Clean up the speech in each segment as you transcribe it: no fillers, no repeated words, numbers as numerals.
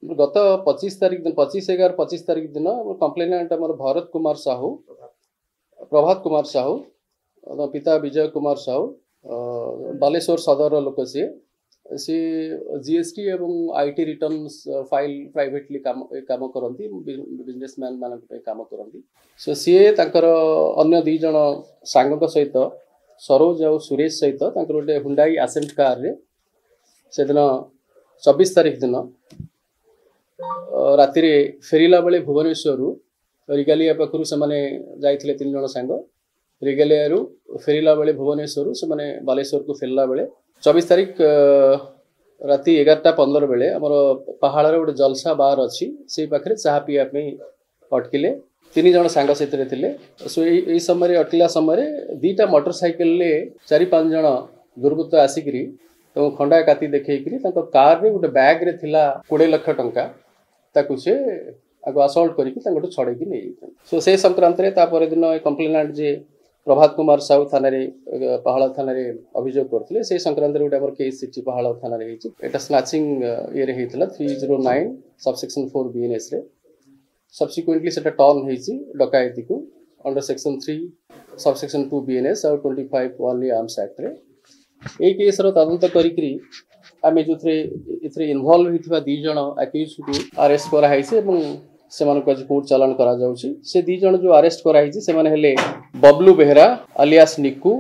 गत 25 तारीख दिन 25/11/25 दिन कंप्लेनेंट आम भरत कुमार साहू प्रभात कुमार साहू पिता विजय कुमार साहू बालेश्वर सदर लोक सी जीएसटी एवं आईटी रिटर्न्स फाइल प्राइवेटली काम करती बिजनेसमैन मान काम करती सो सी अन्य दी जन सांग सहित सरोज और सुरेश सहित गोटे हुंडाई आसेंट कार रे से दिन 24 तारीख दिन राति फेरला बेले भुवनेश्वर रिगालिया पाखु से जाइए 3 जन सांग रिगालिया फेरला बेले भुवनेश्वर से बालेश्वर को फेरला बेले 24 तारीख राति 11:15 बेले आमर पहाड़ गोटे जलसा बार अच्छी से पाखे चाह पीवाई अटकिले 3 जन सांग से सो यही समय अटकिला समय 2टा मोटरसाइकेल 4-5 जन दुर्बृत्त आसिक खंडा काती देखी कार रे गोटे बैग रे थिला 20 लाख टंका ताकू से आगो असल्ट करके छड़ेकी नहीं सो से संक्रांत दिन कंप्लेनेंट जे प्रभात कुमार साहू थाना पहाड़ थाना अभियोग करते से संक्रांत गोटे आम केस पहाड़ थाना यहाँ स्नाचिंग ये 309 सबसेक्शन 4 BNS रे सब्सिक्वेंटली से टर्न होती डकायती को अंडर सेक्शन 3 सबसेक्शन 2 BNS और 25 ओनली आर्म्स एक्ट रे यही केस तदंत करी आम जो इनवल्व होता 2 जन अक्यूज को अरेस्ट कराई से आज कोर्ट चालान करा से 2 जन जो अरेस्ट कराई से हेले बबलू बेहरा अलियास निक्कू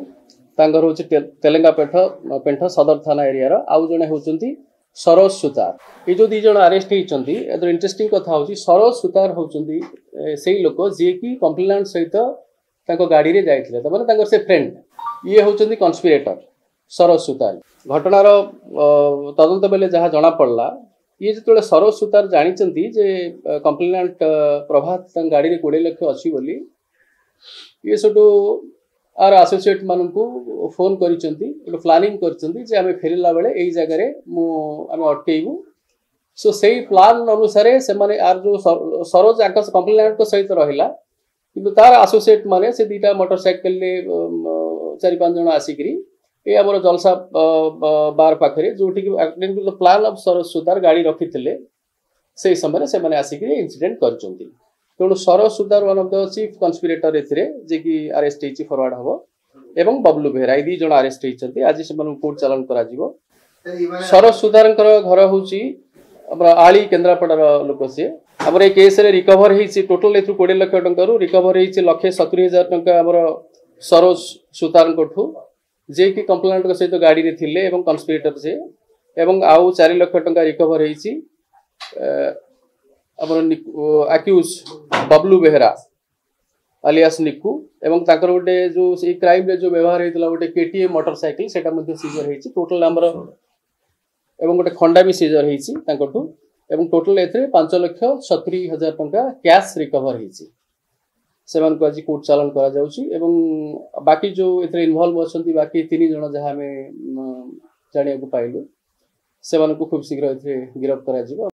तांगर होची तेलंगा पेंठ सदर थाना एरिया आउ जने होचंती सरोज सुतार ये जो 2 जन अरेस्ट होती इंटरेस्टिंग कथा होची सरोज सुतार होचंती से लोक जी की कंप्लेनेंट सहित गाड़ी रे जाइथिले तमाने से फ्रेंड ये होचंती कन्स्पिरेटर सरोज सुतार घटनार तदंत बेले जहाँ जना पड़ला ये जो सरोज सुतार जानी जे कंप्लेनेंट प्रभात गाड़ी रे 20 लाख अच्छी बोली ये सब आर एसोसिएट मान को फोन कर प्लानिंग कर आम फेरला बेले यही जगह आम अटकेबू सो से प्लान अनुसार से आर जो सरोज कंप्लेनेंट सहित रहा कि तार एसोसिएट माने से 2टा मोटरसाइकेल 4-5 जन आसिक ये आम जलसा बार पाखे जो प्लान ऑफ सरोज सुतार गाड़ी रखी से समय से आसिक इंसिडेंट कर तेणु Saroj Sutar one of the chief conspirator जे कि अरेस्ट होती फरवर्ड हम एवं बबलू बेहरा ये 2 जन अरेस्ट होती आज से कोर्ट चालान करा सरोज सुतार घर हूँ आली केन्द्रापड़ार लोक सी आम ये केस रिकवर होती टोटाल 20 लाख टंका रिकवर होती 1,70,000 टंका आम सरोज सुतार जे कि कंप्लेनेंट सहित गाड़ी रे थिले एवं कन्स्पिरेटर से एवं आउ 4 लाख टंका रिकवर होती अक्यूज बबलू बेहरा अलियास निक्कू एवं ताकर गोटे जो क्राइम रे जो व्यवहार होता गोटे KTM मोटरसाइकिल सेटा सीजर होती टोटाल आमर एवं गोटे खंडा भी सीजर होती एवं टोटाल ए 5,70,000 टंका कैश रिकवर होती से आज कोर्ट चालान करा बाकी जो इनवल्व अच्छा बाकी 3 जन जहाँ आम जाना पाइलु से खूब शीघ्र गिरफ्त करा